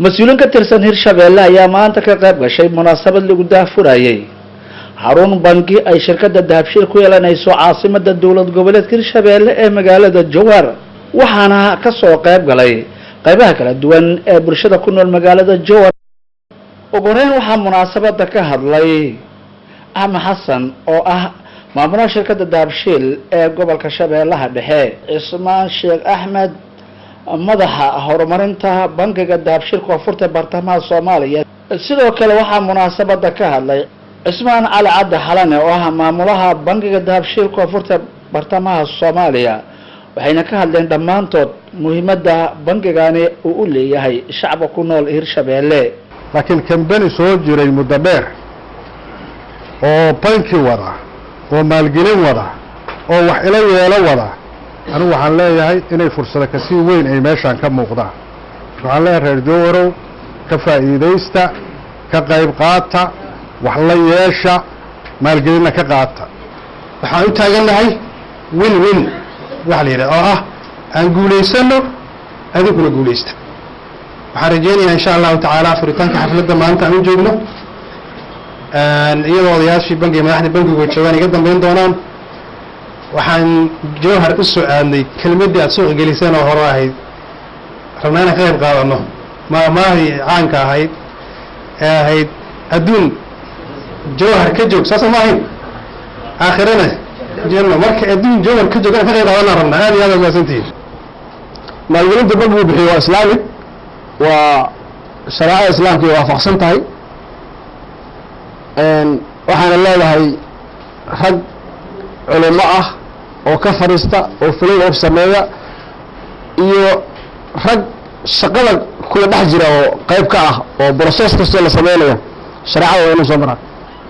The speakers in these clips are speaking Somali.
mas-uuliin ka tirsan hirshabeelle ayaa maanta ka qayb gashay munaasabad lagu daahfurayay xarun bangi ay shirkadda dahabshiil ku yeelanayso caasimada dowlad goboleedka hirshabeelle ee magaalada jowhar waxaana ka soo qayb galay qaybaha kala duwan ee bulshada ku nool magaalada jowhar. ugu horeyn waxaa munaasabada ka hadlay axmed xasan oo ah maamulaha shirkadda dahabshiil ee gobolka shabeellaha dhexe, cismaan sheekh axmed madaxa horumarinta bangiga dahabshiil koonfurta bartamaha Soomaaliya. sidoo kale waxaa munaasabada ka hadlay cismaan cali cabdi xalane oo ah maamulaha bangiga dahabshiil koonfurta bartamaha Soomaaliya. waxayna ka hadleen dhammaantood muhiimadda bangigani uu u leeyahay shacabka ku nool hirshabeelle. laakiin kambani soo jiray muddo dheer oo banki wada oo maalgelin wada oo wax ila yeelo wada, anigu waxaan leeyahay inay fursado kasii weyn ay meeshaan ka muuqdaan. waxaan leeyahay reer jowharow ka faa'iidaysta, ka qayb qaata, wax la yeesha, maalgelinna ka qaata. waxaan u taagannahay win win waxa la yidhaha oo ah aan guulaysano adinkuna guulaysta. waxaan rajaynayaa insha allahu tacaala furitaanka xafladda maanta aan u joogno iyadoo odayaashii bangiga madaxda bangigu joogaan iga dambeyn doonaan. waxaan jowhar u soo aadnay kelmaddii aad suuqa geliseen oo hore ahayd, rabnaa inaan ka qayb qaadano maahmaahii caanka ahayd ee ahayd adduun jowhar ka joog, saasa ma ahayn aakhirana janno. marka adduun jowhar ka joog aan ka qayb qaadanaan rabnaa. aad iyo aad mahadsantihiin. maalgelinta bangigu bixiyo waa islaamig, waa shareecada islaamka ay waafaqsan tahay. waxaana leedahay rag culimo ah oo ka fadhiista oo fulin of sameeya iyo rag shaqada kula dhex jira oo qayb ka ah oo process kastoo la sameynaya shareecada waa inuu soo maraa.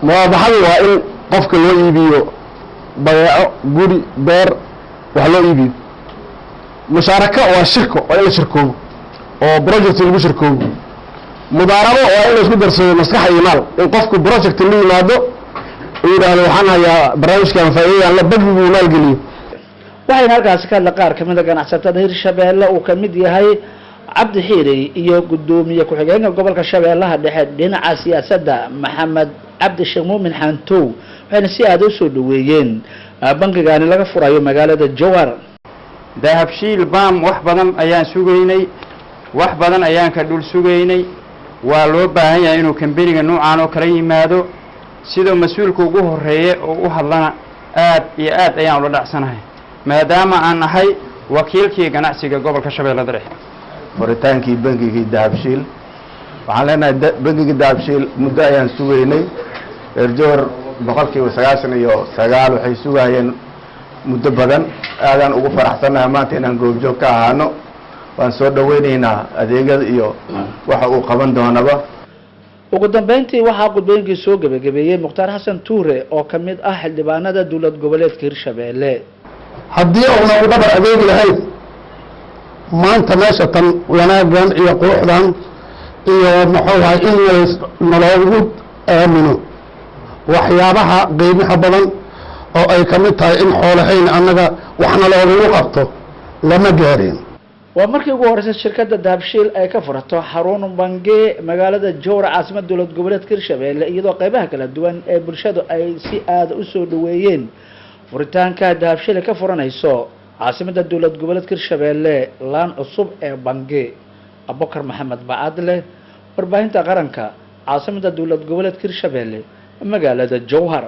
muraabaxadu waa in qofka loo iibiyo badeeco, guri, beer wax loo iibiyo. mushaaraka waa shirko, waa in la shirkoobo oo project lagu shirkoobo. mudaarabo waa in la isku darsado maskax iyo maal, in qofku project la yimaado uu yidhaahdo waxaan hayaa barnaamijkan faa'iidada la bangigu maalgeliyo. waxayna halkaasi ka hadla qaar kamid a ganacsatada hirshabeelle uu ka mid yahay cabdi xiiri iyo gudoomiye ku-xigeenka gobolka shabeellaha dhexe dhinaca siyaasadda maxamed cabdi sheekh muumin xantow. waxayna si aad u soo dhaweeyeen bangigani laga furayo magaalada jowhar. dahabshiil bam wax badan ayaan sugaynay, wax badan ayaan ka dhul sugaynay. waa loo baahan yahay inuu kambaniga noocaan oo kala yimaado. sidoo mas-uulka ugu horeeya oo u hadlana aad iyo aad ayaan ula dhacsanahay, maadaama aan nahay wakiilkii ganacsiga gobolka shabeellada dhexe. furitaankii bangigii dahabshiil, waxaan leenahay bangigii dahabshiil muddo ayaan sugaynay. reer jowhar 99% waxay sugayeen muddo badan. aadaan ugu faraxsannahay maanta inaan goobjoog ka ahaano. waan soo dhaweynaynaa adeegyada iyo waxa uu qaban doonaba. ugu dambeyntii waxaa gudbooyinkii soo gabagabeeyey mukhtaar xasan tuure oo ka mid ah xildhibaanada dowlad goboleedka hirshabeelle. haddii uuna u dhabar adeegi lahayd maanta meesha tan wanaagan iyo quruxdan iyo muxuu ahay in naloogu aamino waxyaabaha qiimaha badan oo ay ka mid tahay in xoolahayn annaga waxna loogu qabto lama gaarin. waa markii ugu horeysay shirkadda dahabshiil ay ka furato xarun bangi magaalada jowhar caasimada dowlad goboleedka hirshabeelle, iyadoo qaybaha kala duwan ee bulshadu ay si aada u soo dhaweeyeen furitaanka dahabshiil ay ka furanayso caasimada dowlad goboleedka hirshabeelle laan cusub ee bangi. abubakar maxamed bacadle, warbaahinta qaranka, caasimada dowlad goboleedka hirshabeelle, magaalada jowhar.